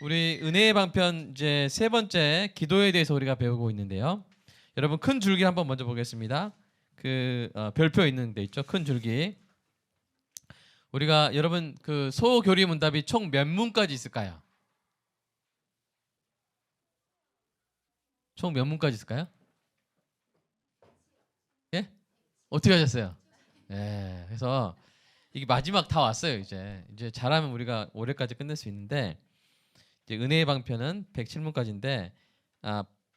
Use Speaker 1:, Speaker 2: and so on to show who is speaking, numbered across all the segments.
Speaker 1: 우리 은혜의 방편 이제 세 번째 기도에 대해서 우리가 배우고 있는데요. 여러분 큰 줄기 한번 먼저 보겠습니다. 별표 있는 데 있죠. 큰 줄기. 우리가 여러분 그 소교리 문답이 총 몇 문까지 있을까요? 총 몇 문까지 있을까요? 예? 어떻게 하셨어요? 예. 그래서 이게 마지막 다 왔어요. 이제 잘하면 우리가 올해까지 끝낼 수 있는데 이제 은혜의 방편은 107문까지인데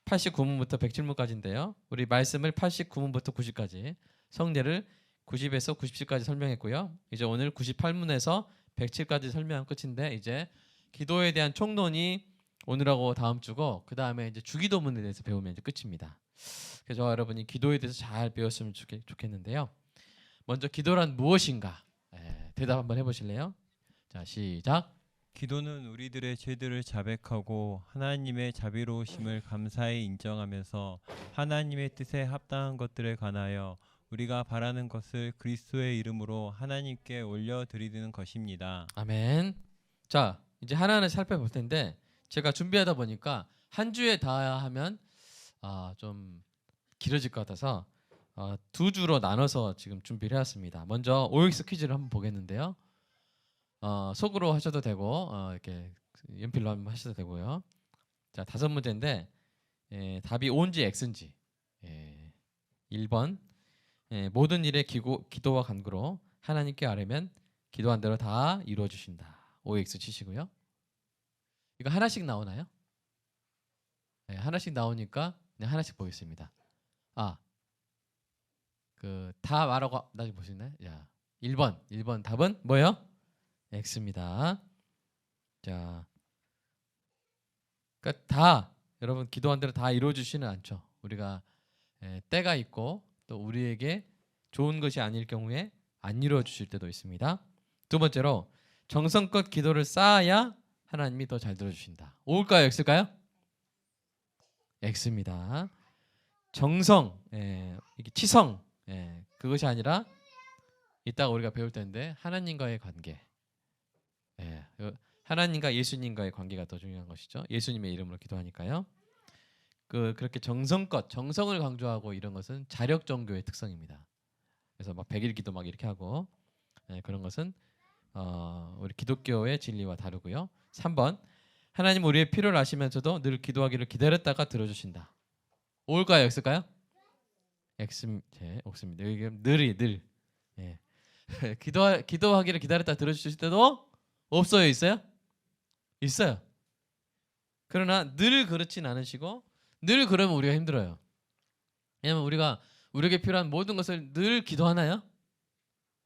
Speaker 1: 89문부터 107문까지인데요. 우리 말씀을 89문부터 90까지 성례를 90에서 97까지 설명했고요. 이제 오늘 98문에서 107까지 설명한 끝인데 이제 기도에 대한 총론이 오늘하고 다음 주고 그 다음에 이제 주기도문에 대해서 배우면 이제 끝입니다. 그래서 저와 여러분이 기도에 대해서 잘 배웠으면 좋겠는데요. 먼저 기도란 무엇인가? 대답 한번 해보실래요? 자, 시작.
Speaker 2: 기도는 우리들의 죄들을 자백하고 하나님의 자비로우심을 감사히 인정하면서 하나님의 뜻에 합당한 것들에 관하여 우리가 바라는 것을 그리스도의 이름으로 하나님께 올려드리는 것입니다.
Speaker 1: 아멘. 자, 이제 하나하나 살펴볼 텐데 제가 준비하다 보니까 한 주에 다 하면 좀 길어질 것 같아서 두 주로 나눠서 지금 준비를 해왔습니다. 먼저 OX 퀴즈를 한번 보겠는데요. 속으로 하셔도 되고 이렇게 연필로 한번 하셔도 되고요. 자, 5문제인데 답이 O인지 X인지. 1번 모든 일에 기도와 간구로 하나님께 아뢰면 기도한 대로 다 이루어 주신다. OX 치시고요. 이거 하나씩 나오나요? 네, 하나씩 나오니까 그냥 하나씩 보겠습니다. 다 말하고 나중에 보시나요? 자, 1번 답은 뭐예요? X입니다. 자, 그러니까 다 여러분 기도한 대로 다 이루어 주시는 않죠. 우리가 때가 있고 또 우리에게 좋은 것이 아닐 경우에 안 이루어 주실 때도 있습니다. 두 번째로 정성껏 기도를 쌓아야 하나님이 더 잘 들어주신다. O일까요? X일까요? X입니다. 정성, 이게 치성, 그것이 아니라 이따가 우리가 배울 텐데 하나님과의 관계, 하나님과 예수님과의 관계가 더 중요한 것이죠. 예수님의 이름으로 기도하니까요. 그렇게 정성껏 정성을 강조하고 이런 것은 자력 종교의 특성입니다. 그래서 막 100일 기도 막 이렇게 하고 그런 것은 우리 기독교의 진리와 다르고요. 3번 하나님 우리의 필요를 아시면서도 늘 기도하기를 기다렸다가 들어주신다. O일까요? X일까요? X입니다. 여기 늘 기도하기를 기다렸다 들어주실 때도 없어요? 있어요? 있어요. 그러나 늘 그렇진 않으시고 늘 그러면 우리가 힘들어요. 왜냐면 우리에게 필요한 모든 것을 늘 기도하나요?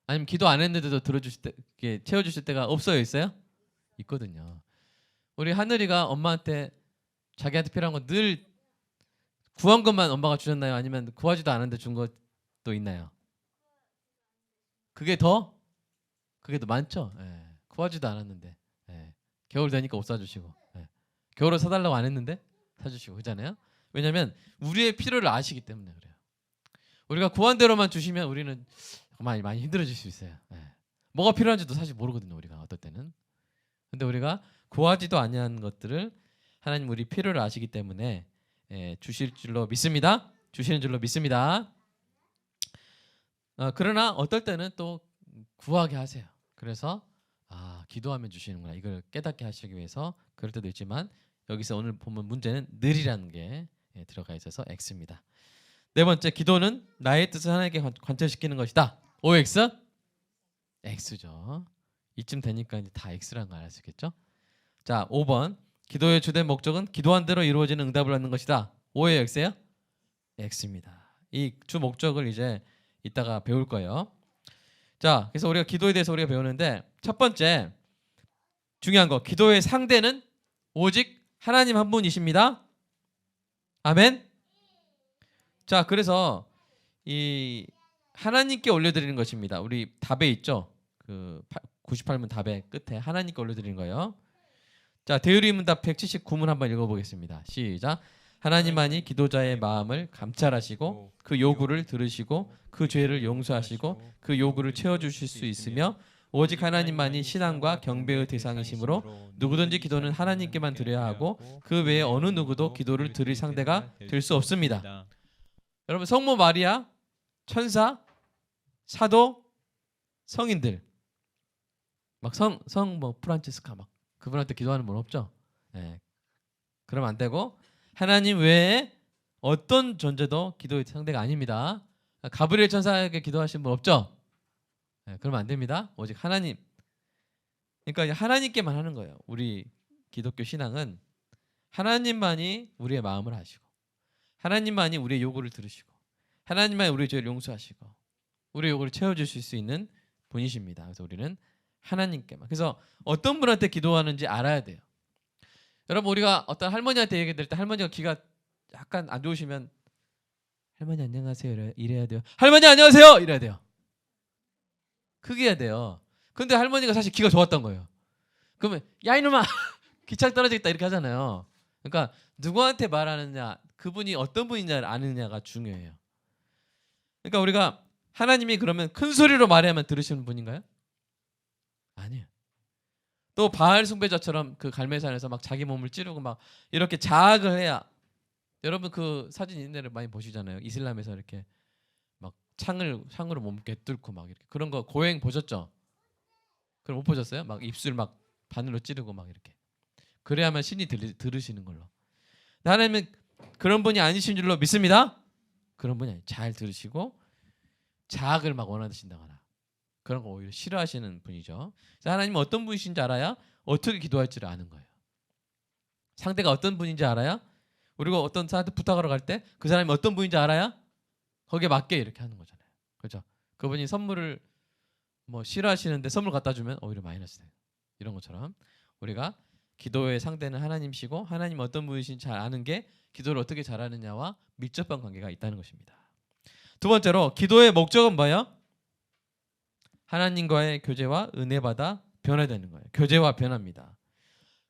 Speaker 1: 아니면 기도 안 했는데도 들어주실 때, 채워주실 때가 없어요? 있어요? 있거든요. 우리 하늘이가 엄마한테 자기한테 필요한 거 늘 구한 것만 엄마가 주셨나요? 아니면 구하지도 않았는데 준 것도 있나요? 그게 더 많죠. 구하지도 않았는데 겨울 되니까 옷 사주시고 겨울에 사달라고 안 했는데 사주시고 그러잖아요. 왜냐하면 우리의 필요를 아시기 때문에 그래요. 우리가 구한 대로만 주시면 우리는 많이 힘들어질 수 있어요. 뭐가 필요한지도 사실 모르거든요. 우리가 어떨 때는. 근데 우리가 구하지도 아니한 것들을 하나님 우리 필요를 아시기 때문에 주실 줄로 믿습니다. 주시는 줄로 믿습니다. 그러나 어떨 때는 또 구하게 하세요. 그래서 기도하면 주시는구나 이걸 깨닫게 하시기 위해서 그럴 때도 있지만 여기서 오늘 보면 문제는 늘이라는 게 들어가 있어서 X입니다. 네 번째 기도는 나의 뜻을 하나님께 관철시키는 것이다. OX? X죠. 이쯤 되니까 이제 다 X라는 걸 알 수 있겠죠. 자, 5번 기도의 주된 목적은 기도한 대로 이루어지는 응답을 얻는 것이다. O예요? X예요? X입니다. 이 주 목적을 이제 이따가 배울 거예요. 자, 그래서 우리가 기도에 대해서 우리가 배우는데 첫 번째 중요한 거 기도의 상대는 오직 하나님 한 분이십니다. 아멘. 자, 그래서 이 하나님께 올려드리는 것입니다. 우리 답에 있죠. 98문 답의 끝에 하나님께 올려드리는 거예요. 자, 대의문답 179문 한번 읽어보겠습니다. 시작. 하나님만이 기도자의 마음을 감찰하시고 그 요구를 들으시고 그 죄를 용서하시고 그 요구를 채워주실 수 있으며 오직 하나님만이 신앙과 경배의 대상이시므로 누구든지 기도는 하나님께만 드려야 하고 그 외에 어느 누구도 기도를 드릴 상대가 될 수 없습니다. 여러분, 성모 마리아, 천사, 사도, 성인들, 막 뭐 프란치스카 막 그분한테 기도하는 분 없죠? 예. 그러면 안 되고 하나님 외에 어떤 존재도 기도의 상대가 아닙니다. 가브리엘 천사에게 기도하신 분 없죠? 예, 그러면 안 됩니다. 오직 하나님. 그러니까 하나님께만 하는 거예요. 우리 기독교 신앙은 하나님만이 우리의 마음을 아시고 하나님만이 우리의 요구를 들으시고 하나님만이 우리의 죄를 용서하시고 우리의 요구를 채워주실 수 있는 분이십니다. 그래서 우리는 하나님께만. 그래서 어떤 분한테 기도하는지 알아야 돼요. 여러분, 우리가 어떤 할머니한테 얘기 들을 때 할머니가 귀가 약간 안 좋으시면 할머니 안녕하세요 이래야 돼요. 할머니 안녕하세요 이래야 돼요. 크게 해야 돼요. 근데 할머니가 사실 귀가 좋았던 거예요. 그러면 야 이놈아 귀창 떨어지겠다 이렇게 하잖아요. 그러니까 누구한테 말하느냐, 그분이 어떤 분인지 아느냐가 중요해요. 그러니까 우리가 하나님이 그러면 큰 소리로 말해야만 들으시는 분인가요? 아니에요. 또 바알 숭배자처럼 그 갈매산에서 막 자기 몸을 찌르고 막 이렇게 자학을 해야, 여러분 그 사진 인내를 많이 보시잖아요. 이슬람에서 이렇게 막 창으로 몸 꿰뚫고 막 이렇게 그런 거 고행 보셨죠? 그럼 못 보셨어요? 막 입술 막 바늘로 찌르고 막 이렇게. 그래야만 신이 들으시는 걸로. 하나님은 그런 분이 아니신 줄로 믿습니다. 그런 분이 아니에요. 잘 들으시고 자학을 막 원하신다거나 그런 거 오히려 싫어하시는 분이죠. 그래서 하나님은 어떤 분이신지 알아야 어떻게 기도할지를 아는 거예요. 상대가 어떤 분인지 알아야, 우리가 어떤 사람한테 부탁하러 갈 때 그 사람이 어떤 분인지 알아야 거기에 맞게 이렇게 하는 거잖아요. 그렇죠? 그분이 선물을 뭐 싫어하시는데 선물 갖다 주면 오히려 마이너스 돼요. 이런 것처럼 우리가 기도의 상대는 하나님이시고 하나님 어떤 분이신지 잘 아는 게 기도를 어떻게 잘하느냐와 밀접한 관계가 있다는 것입니다. 두 번째로 기도의 목적은 뭐예요? 하나님과의 교제와 은혜 받아 변화되는 거예요. 교제와 변화입니다.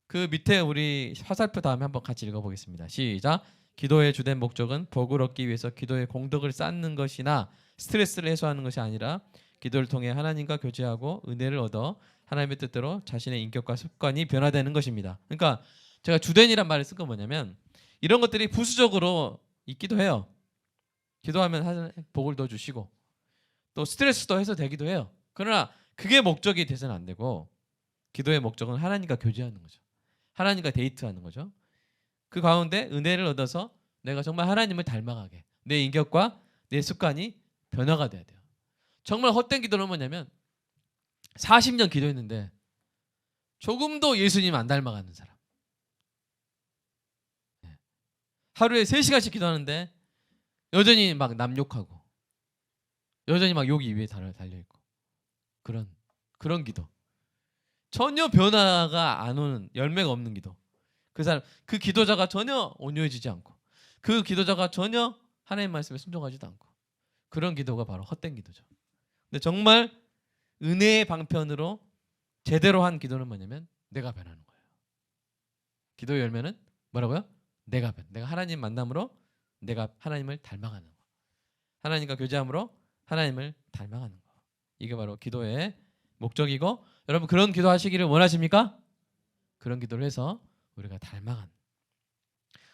Speaker 1: 그 밑에 우리 화살표 다음에 한번 같이 읽어보겠습니다. 시작. 기도의 주된 목적은 복을 얻기 위해서 기도의 공덕을 쌓는 것이나 스트레스를 해소하는 것이 아니라 기도를 통해 하나님과 교제하고 은혜를 얻어 하나님의 뜻대로 자신의 인격과 습관이 변화되는 것입니다. 그러니까 제가 주된이란 말을 쓴 건 뭐냐면 이런 것들이 부수적으로 있기도 해요. 기도하면 복을 더 주시고 또 스트레스도 해소되기도 해요. 그러나 그게 목적이 돼서는 안 되고 기도의 목적은 하나님과 교제하는 거죠. 하나님과 데이트하는 거죠. 그 가운데 은혜를 얻어서 내가 정말 하나님을 닮아가게, 내 인격과 내 습관이 변화가 돼야 돼요. 정말 헛된 기도는 뭐냐면 40년 기도했는데 조금도 예수님 안 닮아가는 사람. 하루에 3시간씩 기도하는데 여전히 막 남 욕하고 여전히 막 욕이 위에 달려있고 그런 기도. 전혀 변화가 안 오는, 열매가 없는 기도. 그 사람, 그 기도자가 전혀 온유해지지 않고 그 기도자가 전혀 하나님 말씀에 순종하지도 않고 그런 기도가 바로 헛된 기도죠. 근데 정말 은혜의 방편으로 제대로 한 기도는 뭐냐면 내가 변하는 거예요. 기도의 열매는 뭐라고요? 내가 하나님 만남으로 내가 하나님을 닮아가는 거. 하나님과 교제함으로 하나님을 닮아가는 거. 이게 바로 기도의 목적이고, 여러분 그런 기도 하시기를 원하십니까? 그런 기도를 해서 우리가 닮아가는.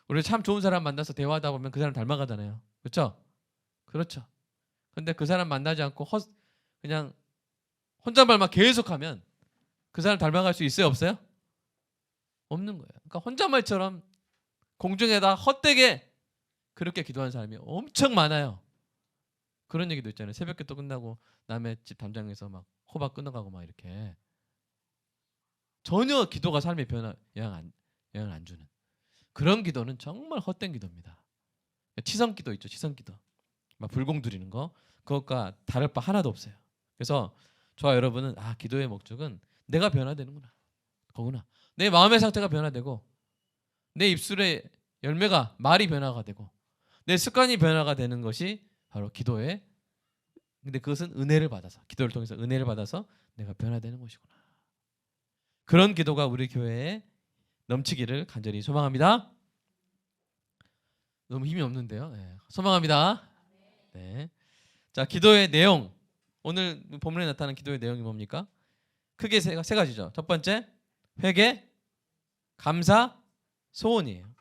Speaker 1: 우리 참 좋은 사람 만나서 대화하다 보면 그 사람 닮아가잖아요. 그렇죠? 그렇죠. 근데 그 사람 만나지 않고 그냥 혼잣말만 계속하면 그 사람 닮아갈 수 있어요, 없어요? 없는 거예요. 그러니까 혼잣말처럼 공중에다 헛되게 그렇게 기도하는 사람이 엄청 많아요. 그런 얘기도 있잖아요. 새벽기도 끝나고 남의 집 담장에서 막 호박 끊어가고 막 이렇게 전혀 기도가 삶의 영향 안 주는 그런 기도는 정말 헛된 기도입니다. 치성기도 있죠. 치성기도 막 불공 드리는 거, 그것과 다를 바 하나도 없어요. 그래서 저와 여러분은 기도의 목적은 내가 변화되는구나, 거구나. 내 마음의 상태가 변화되고 내 입술의 열매가 말이 변화가 되고 내 습관이 변화가 되는 것이 바로 기도의, 근데 그것은 은혜를 받아서, 기도를 통해서 은혜를 받아서 내가 변화되는 것이구나. 그런 기도가 우리 교회에 넘치기를 간절히 소망합니다. 너무 힘이 없는데요. 네, 소망합니다. 네. 자, 기도의 내용. 오늘 본문에 나타난 기도의 내용이 뭡니까? 크게 세 가지죠. 첫 번째 회개, 감사, 소원이에요.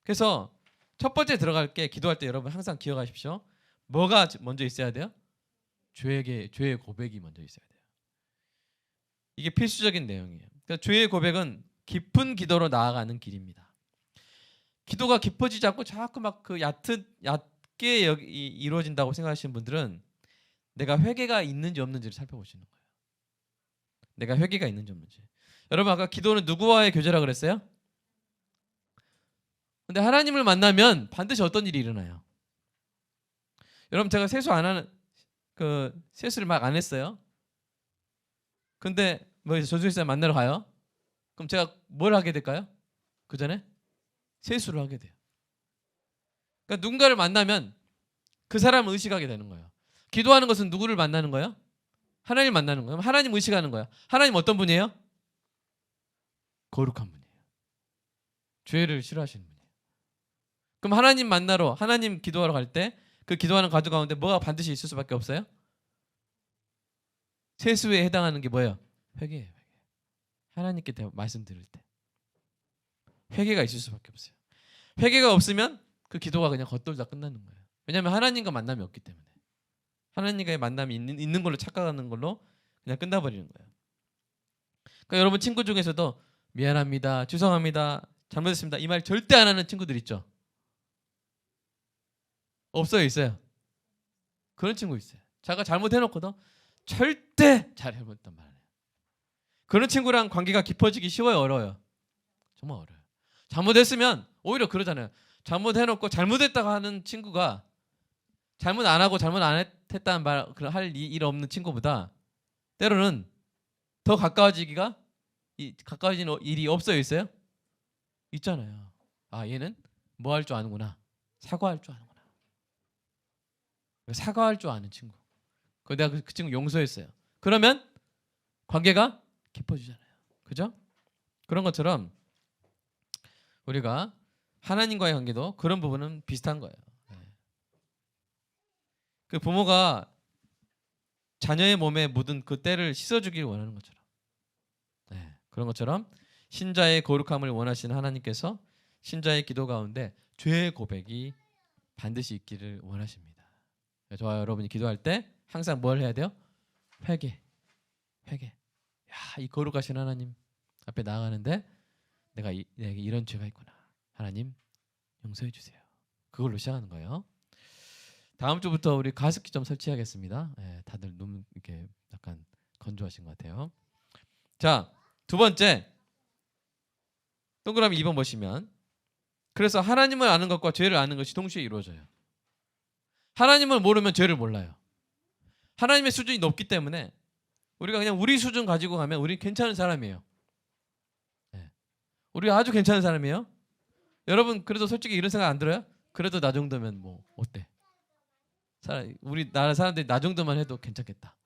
Speaker 1: 그래서 첫 번째 들어갈 게 기도할 때 여러분 항상 기억하십시오. 뭐가 먼저 있어야 돼요? 죄의 고백이 먼저 있어야 돼요. 이게 필수적인 내용이에요. 그러니까 죄의 고백은 깊은 기도로 나아가는 길입니다. 기도가 깊어지지 않고 자꾸 막 그 얕게 이루어진다고 생각하시는 분들은 내가 회개가 있는지 없는지를 살펴보시는 거예요. 내가 회개가 있는지 없는지. 여러분 아까 기도는 누구와의 교제라 그랬어요? 근데 하나님을 만나면 반드시 어떤 일이 일어나요? 여러분 제가 세수를 막 안 했어요. 근데 뭐 조수일사 만나러 가요. 그럼 제가 뭘 하게 될까요? 그 전에 세수를 하게 돼요. 그러니까 누군가를 만나면 그 사람을 의식하게 되는 거예요. 기도하는 것은 누구를 만나는 거예요? 하나님 만나는 거예요. 하나님 의식하는 거예요. 하나님 어떤 분이에요? 거룩한 분이에요. 죄를 싫어하시는 분이에요. 그럼 하나님 만나러 하나님 기도하러 갈 때 그 기도하는 가족 가운데 뭐가 반드시 있을 수밖에 없어요? 세수에 해당하는 게 뭐예요? 회개예요. 회개. 하나님께 말씀 들을 때 회개가 있을 수밖에 없어요. 회개가 없으면 그 기도가 그냥 겉돌다 끝나는 거예요. 왜냐하면 하나님과 만남이 없기 때문에. 하나님과의 만남이 있는 걸로 착각하는 걸로 그냥 끝나버리는 거예요. 그러니까 여러분 친구 중에서도 미안합니다, 죄송합니다, 잘못했습니다 이 말 절대 안 하는 친구들 있죠? 없어요? 있어요? 그런 친구 있어요. 자기가 잘못해놓고도 절대 잘못했단 말 안 해요. 그런 친구랑 관계가 깊어지기 쉬워요? 어려워요? 정말 어려워요. 잘못했으면 오히려 그러잖아요. 잘못해놓고 잘못했다고 하는 친구가 잘못 안 하고 잘못 안 했다는 말 할 일 없는 친구보다 때로는 더 가까워지는 일이 없어요? 있어요? 있잖아요. 아 얘는 뭐 할 줄 아는구나. 사과할 줄 아는구나. 사과할 줄 아는 친구. 내가 그 친구 용서했어요. 그러면 관계가 깊어지잖아요. 그죠? 그런 것처럼 우리가 하나님과의 관계도 그런 부분은 비슷한 거예요. 그 부모가 자녀의 몸에 묻은 그 때를 씻어주길 원하는 것처럼, 그런 것처럼 신자의 거룩함을 원하시는 하나님께서 신자의 기도 가운데 죄의 고백이 반드시 있기를 원하십니다. 저와 여러분이 기도할 때 항상 뭘 해야 돼요? 회개. 이 거룩하신 하나님 앞에 나아가는데 내게 이런 죄가 있구나. 하나님 용서해 주세요. 그걸로 시작하는 거예요. 다음 주부터 우리 가습기 좀 설치하겠습니다. 다들 눈 이렇게 약간 건조하신 것 같아요. 자, 두 번째 동그라미 2번 보시면 그래서 하나님을 아는 것과 죄를 아는 것이 동시에 이루어져요. 하나님을 모르면 죄를 몰라요. 하나님의 수준이 높기 때문에 우리가 그냥 우리 수준 가지고 가면 우리 괜찮은 사람이에요. 우리가 아주 괜찮은 사람이에요. 여러분 그래도 솔직히 이런 생각 안 들어요? 그래도 나 정도면 뭐 어때? 우리나라 사람들이 나 정도만 해도 괜찮겠다.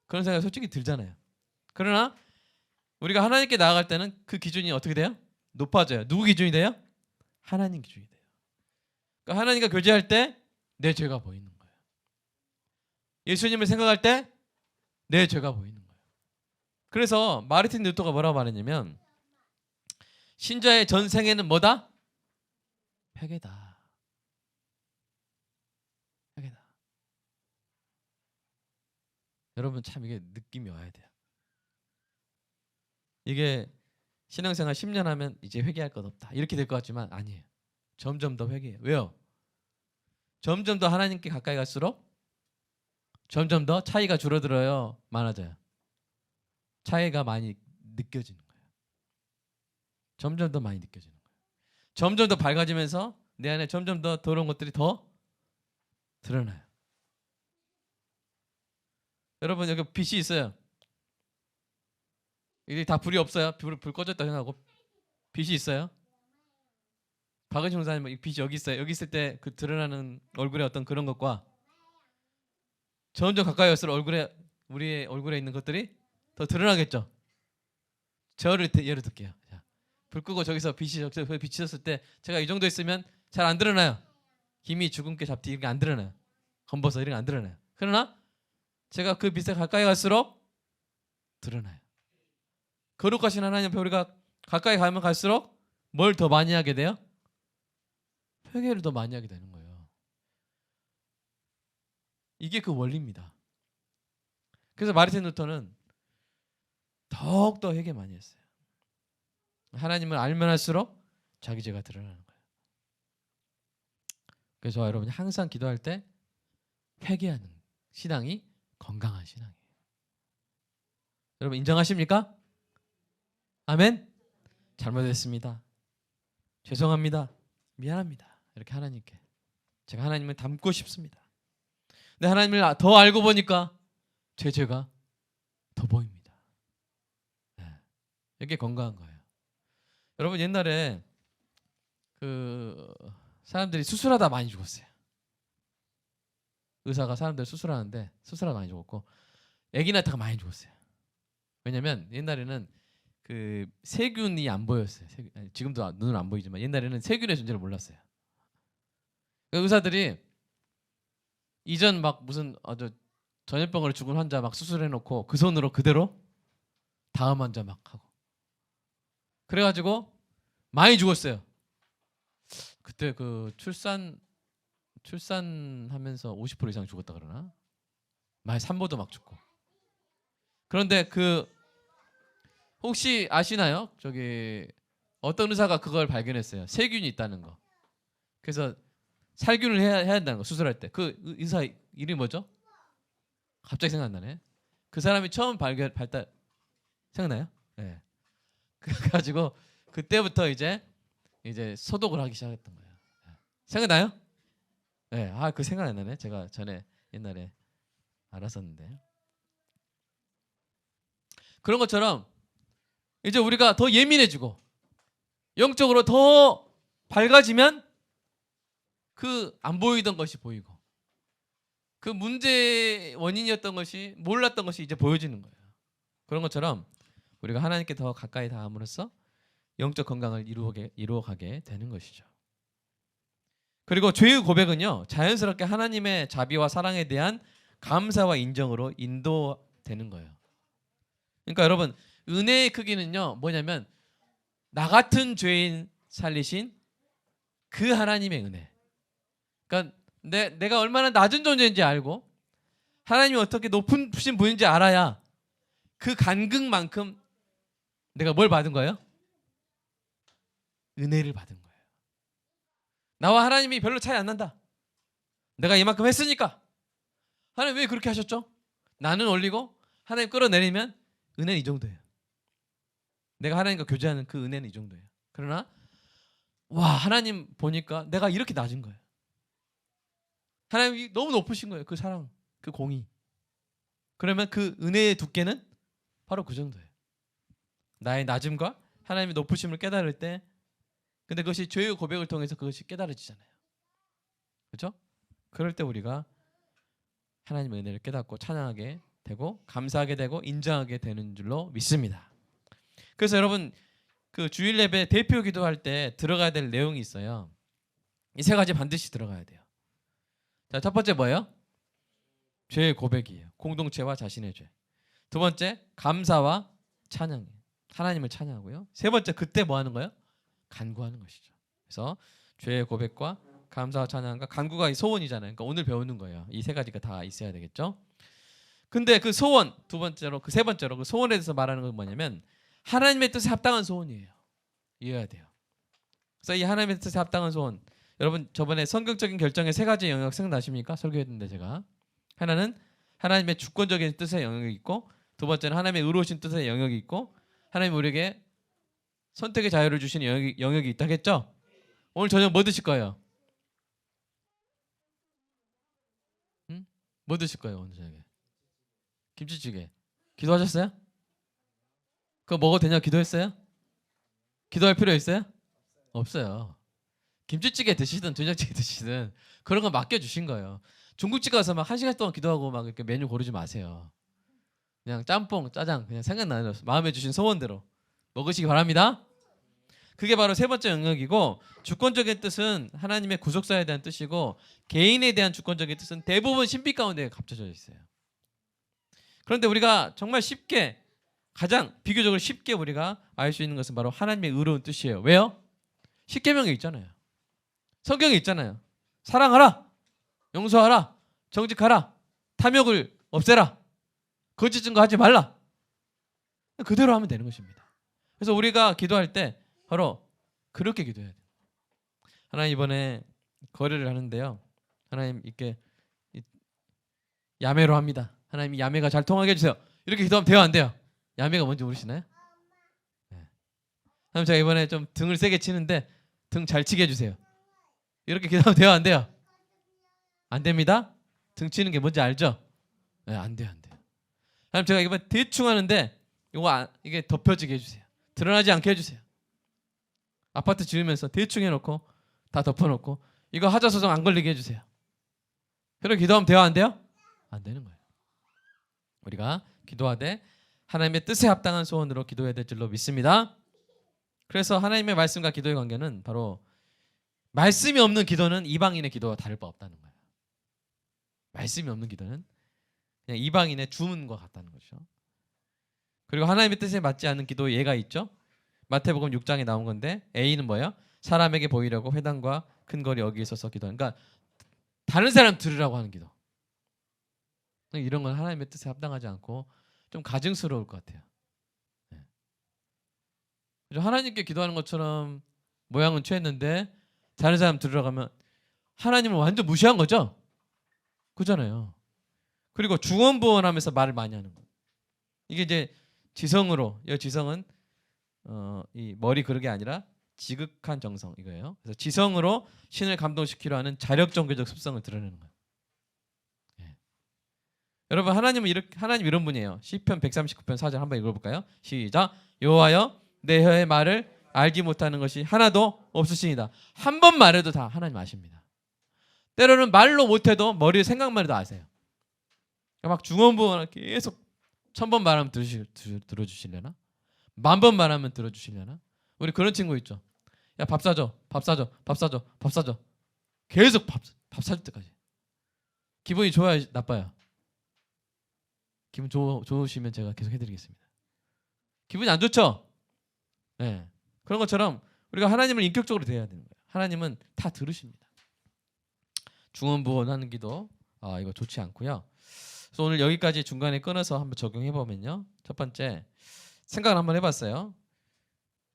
Speaker 1: 그런 생각이 솔직히 들잖아요. 그러나 우리가 하나님께 나아갈 때는 그 기준이 어떻게 돼요? 높아져요. 누구 기준이 돼요? 하나님 기준이 돼요. 그러니까 하나님과 교제할 때 내 죄가 보이는 거예요. 예수님을 생각할 때 내 죄가 보이는 거예요. 그래서 마르틴 루터가 뭐라고 말했냐면 신자의 전생에는 뭐다? 회개다. 여러분 참 이게 느낌이 와야 돼요. 이게 신앙생활 10년 하면 이제 회개할 것 없다 이렇게 될 것 같지만 아니에요. 점점 더 회개해요. 왜요? 점점 더 하나님께 가까이 갈수록 점점 더 차이가 줄어들어요? 많아져요? 차이가 많이 느껴지는 거예요. 점점 더 많이 느껴지는 거예요. 점점 더 밝아지면서 내 안에 점점 더 더러운 것들이 더 드러나요. 여러분 여기 빛이 있어요. 이게 다 불이 없어요. 불 꺼졌다 생각하고 빛이 있어요. 박은신 목사님 빛이 여기 있어요. 여기 있을 때 그 드러나는 얼굴의 어떤 그런 것과 점점 가까이 올수록 우리의 얼굴에 있는 것들이 더 드러나겠죠. 예를 들게요. 자, 불 끄고 저기서 빛이 비쳤을 때 제가 이 정도 있으면 잘 안 드러나요. 김이 주근깨 잡티 이렇게 안 드러나요. 검버섯 이런 게 안 드러나요. 그러나 제가 그 빛에 가까이 갈수록 드러나요. 거룩하신 하나님 앞에 우리가 가까이 가면 갈수록 뭘 더 많이 하게 돼요? 회개를 더 많이 하게 되는 거예요. 이게 그 원리입니다. 그래서 마르틴 루터는 더욱더 회개 많이 했어요. 하나님을 알면 할수록 자기 죄가 드러나는 거예요. 그래서 저와 여러분이 항상 기도할 때 회개하는 신앙이 건강한 신앙이에요. 여러분 인정하십니까? 아멘? 잘못했습니다. 죄송합니다. 미안합니다. 이렇게 하나님께 제가 하나님을 닮고 싶습니다. 근데 하나님을 더 알고 보니까 제 죄가 더 보입니다. 네. 이게 건강한 거예요. 여러분 옛날에 그 사람들이 수술하다 많이 죽었어요. 의사가 사람들 수술하는데 수술하다 많이 죽었고 아기 낳다가 많이 죽었어요. 왜냐면 옛날에는 그 세균이 안 보였어요. 지금도 눈은 안 보이지만 옛날에는 세균의 존재를 몰랐어요. 그 의사들이 이전 막 무슨 아주 전염병으로 죽은 환자 막 수술해놓고 그 손으로 그대로 다음 환자 막 하고 그래가지고 많이 죽었어요. 그때 그 출산하면서 50% 이상 죽었다 그러나? 많이 산모도 막 죽고. 그런데 그 혹시 아시나요? 저기 어떤 의사가 그걸 발견했어요. 세균이 있다는 거. 그래서 살균을 해야 한다는 거 수술할 때. 그 의사 이름이 뭐죠? 갑자기 생각 안 나네. 그 사람이 처음 발달 생각나요? 네. 그래가지고 그때부터 이제 소독을 하기 시작했던 거예요. 생각나요? 네. 아, 그 생각 안 나네. 제가 전에 옛날에 알았었는데. 그런 것처럼 이제 우리가 더 예민해지고 영적으로 더 밝아지면 그 안 보이던 것이 보이고 그 문제의 원인이었던 것이 몰랐던 것이 이제 보여지는 거예요. 그런 것처럼 우리가 하나님께 더 가까이 닿음으로써 영적 건강을 이루어가게 되는 것이죠. 그리고 죄의 고백은요 자연스럽게 하나님의 자비와 사랑에 대한 감사와 인정으로 인도되는 거예요. 그러니까 여러분 은혜의 크기는요 뭐냐면 나 같은 죄인 살리신 그 하나님의 은혜. 그러니까 내가 얼마나 낮은 존재인지 알고 하나님이 어떻게 높으신 분인지 알아야 그 간극만큼 내가 뭘 받은 거예요? 은혜를 받은 거예요. 나와 하나님이 별로 차이 안 난다. 내가 이만큼 했으니까. 하나님 왜 그렇게 하셨죠? 나는 올리고 하나님 끌어내리면 은혜는 이 정도예요. 내가 하나님과 교제하는 그 은혜는 이 정도예요. 그러나 와 하나님 보니까 내가 이렇게 낮은 거예요. 하나님이 너무 높으신 거예요. 그 사랑, 그 공의. 그러면 그 은혜의 두께는 바로 그 정도예요. 나의 낮음과 하나님의 높으심을 깨달을 때 근데 그것이 죄의 고백을 통해서 그것이 깨달아지잖아요. 그렇죠? 그럴 때 우리가 하나님의 은혜를 깨닫고 찬양하게 되고 감사하게 되고 인정하게 되는 줄로 믿습니다. 그래서 여러분 그 주일 예배 대표 기도할 때 들어가야 될 내용이 있어요. 이 세 가지 반드시 들어가야 돼요. 자, 첫 번째 뭐예요? 죄의 고백이에요. 공동체와 자신의 죄. 두 번째 감사와 찬양. 하나님을 찬양하고요. 세 번째 그때 뭐 하는 거예요? 간구하는 것이죠. 그래서 죄의 고백과 감사와 찬양과 간구가 소원이잖아요. 그러니까 오늘 배우는 거예요. 이 세 가지가 다 있어야 되겠죠. 근데 그 소원 두 번째로 그 세 번째로 그 소원에 대해서 말하는 건 뭐냐면 하나님의 뜻에 합당한 소원이에요. 이해해야 돼요. 그래서 이 하나님의 뜻에 합당한 소원 여러분 저번에 성경적인 결정의 세 가지 영역 생각나십니까? 설교했는데 제가 하나는 하나님의 주권적인 뜻의 영역이 있고 두 번째는 하나님의 의로우신 뜻의 영역이 있고 하나님 우리에게 선택의 자유를 주시는 영역이 있다 했죠? 오늘 저녁 뭐 드실 거예요? 응? 뭐 드실 거예요 오늘 저녁에? 김치찌개. 기도하셨어요? 그거 먹어도 되냐고 기도했어요? 기도할 필요 있어요? 없어요. 김치찌개 드시든 된장찌개 드시든 그런 거 맡겨주신 거예요. 중국집 가서 막 1시간 동안 기도하고 막 이렇게 메뉴 고르지 마세요. 그냥 짬뽕, 짜장 그냥 생각나는 마음에 주신 소원대로 먹으시기 바랍니다. 그게 바로 세 번째 영역이고 주권적인 뜻은 하나님의 구속사에 대한 뜻이고 개인에 대한 주권적인 뜻은 대부분 신비 가운데 감춰져 있어요. 그런데 우리가 정말 쉽게 가장 비교적으로 쉽게 우리가 알 수 있는 것은 바로 하나님의 의로운 뜻이에요. 왜요? 십계명에 있잖아요. 성경에 있잖아요. 사랑하라, 용서하라, 정직하라, 탐욕을 없애라, 거짓 증거하지 말라. 그대로 하면 되는 것입니다. 그래서 우리가 기도할 때 바로 그렇게 기도해야 돼요. 하나님 이번에 거래를 하는데요. 하나님 이렇게 야매로 합니다. 하나님 야매가 잘 통하게 해주세요. 이렇게 기도하면 돼요, 안 돼요? 야매가 뭔지 모르시나요? 네. 하나님 제가 이번에 좀 등을 세게 치는데 등 잘 치게 해주세요. 이렇게 기도하면 돼요, 안 돼요? 안 됩니다. 등 치는 게 뭔지 알죠? 네, 안 돼요, 안 돼요. 하나님 제가 이번에 대충 하는데 이게 덮여지게 해주세요. 드러나지 않게 해주세요. 아파트 지으면서 대충 해놓고 다 덮어놓고 이거 하자소송 안 걸리게 해주세요. 그렇게 기도하면 돼요, 안 돼요? 안 되는 거예요. 우리가 기도하되 하나님의 뜻에 합당한 소원으로 기도해야 될 줄로 믿습니다. 그래서 하나님의 말씀과 기도의 관계는 바로 말씀이 없는 기도는 이방인의 기도와 다를 바 없다는 거예요. 말씀이 없는 기도는 그냥 이방인의 주문과 같다는 거죠. 그리고 하나님의 뜻에 맞지 않는 기도의 예가 있죠. 마태복음 6장에 나온 건데 A는 뭐예요? 사람에게 보이려고 회당과 큰 거리 여기에 서서 기도하는, 그러니까 다른 사람 들으라고 하는 기도. 이런 건 하나님의 뜻에 합당하지 않고 좀 가증스러울 것 같아요. 하나님께 기도하는 것처럼 모양은 취했는데 다른 사람 들으라고 하면 하나님을 완전 무시한 거죠. 그잖아요. 그리고 중언부언하면서 말을 많이 하는 거. 이게 이제 지성으로, 이 지성은 이 머리 그릇이 아니라 지극한 정성 이거예요. 그래서 지성으로 신을 감동시키려 하는 자력 종교적 습성을 드러내는 거예요. 예. 여러분 하나님 이런 분이에요. 시편 139편 4절 한번 읽어볼까요? 시작. 여호와여 내 혀의 말을 알지 못하는 것이 하나도 없으시니다. 한 번 말해도 다 하나님 아십니다. 때로는 말로 못해도 머리에 생각만 해도 아세요. 막 중언부언 계속 1000번 말하면 들어주실려나? 10,000번 말하면 들어주실려나? 우리 그런 친구 있죠. 야 밥 사줘, 밥 사줘, 밥 사줘, 밥 사줘. 계속 밥 사줄 때까지. 기분이 좋아요, 나빠요? 기분 좋으시면 제가 계속 해드리겠습니다. 기분이 안 좋죠? 네. 그런 것처럼 우리가 하나님을 인격적으로 대해야 되는 거예요. 하나님은 다 들으십니다. 중언부언하는 기도 이거 좋지 않고요. 그래서 오늘 여기까지 중간에 끊어서 한번 적용해 보면요. 첫 번째 생각을 한번 해봤어요.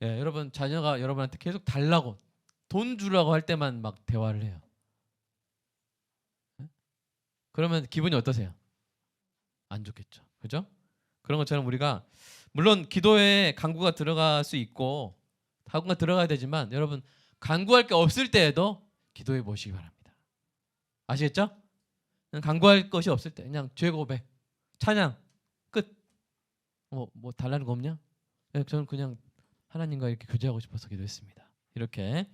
Speaker 1: 예, 여러분 자녀가 여러분한테 계속 달라고 돈 주라고 할 때만 막 대화를 해요. 그러면 기분이 어떠세요? 안 좋겠죠. 그죠? 그런 것처럼 우리가 물론 기도에 간구가 들어갈 수 있고 간구가 들어가야 되지만 여러분 간구할 게 없을 때에도 기도해 보시기 바랍니다. 아시겠죠? 간구할 것이 없을 때 그냥 죄 고백, 찬양 끝. 뭐 달라는 거 없냐? 저는 그냥 하나님과 이렇게 교제하고 싶어서 기도했습니다. 이렇게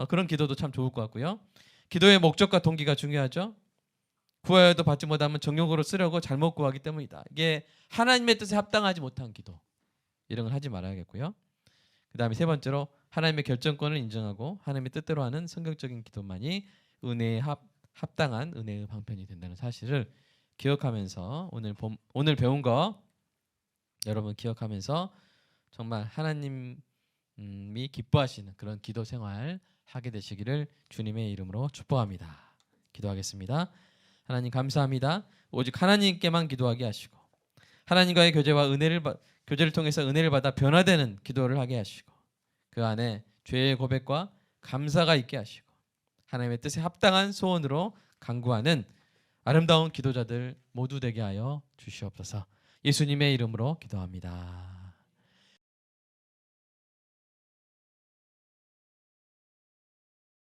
Speaker 1: 그런 기도도 참 좋을 것 같고요. 기도의 목적과 동기가 중요하죠. 구하여도 받지 못하면 정욕으로 쓰려고 잘못 구하기 때문이다. 이게 하나님의 뜻에 합당하지 못한 기도. 이런 걸 하지 말아야겠고요. 그 다음에 세 번째로 하나님의 결정권을 인정하고 하나님의 뜻대로 하는 성경적인 기도만이 은혜에 합당한 은혜의 방편이 된다는 사실을 기억하면서 오늘 배운 거 여러분 기억하면서 정말 하나님이 기뻐하시는 그런 기도 생활 하게 되시기를 주님의 이름으로 축복합니다. 기도하겠습니다. 하나님 감사합니다. 오직 하나님께만 기도하게 하시고 하나님과의 교제를 통해서 은혜를 받아 변화되는 기도를 하게 하시고 그 안에 죄의 고백과 감사가 있게 하시고 하나님의 뜻에 합당한 소원으로 간구하는 아름다운 기도자들 모두 되게 하여 주시옵소서. 예수님의 이름으로 기도합니다.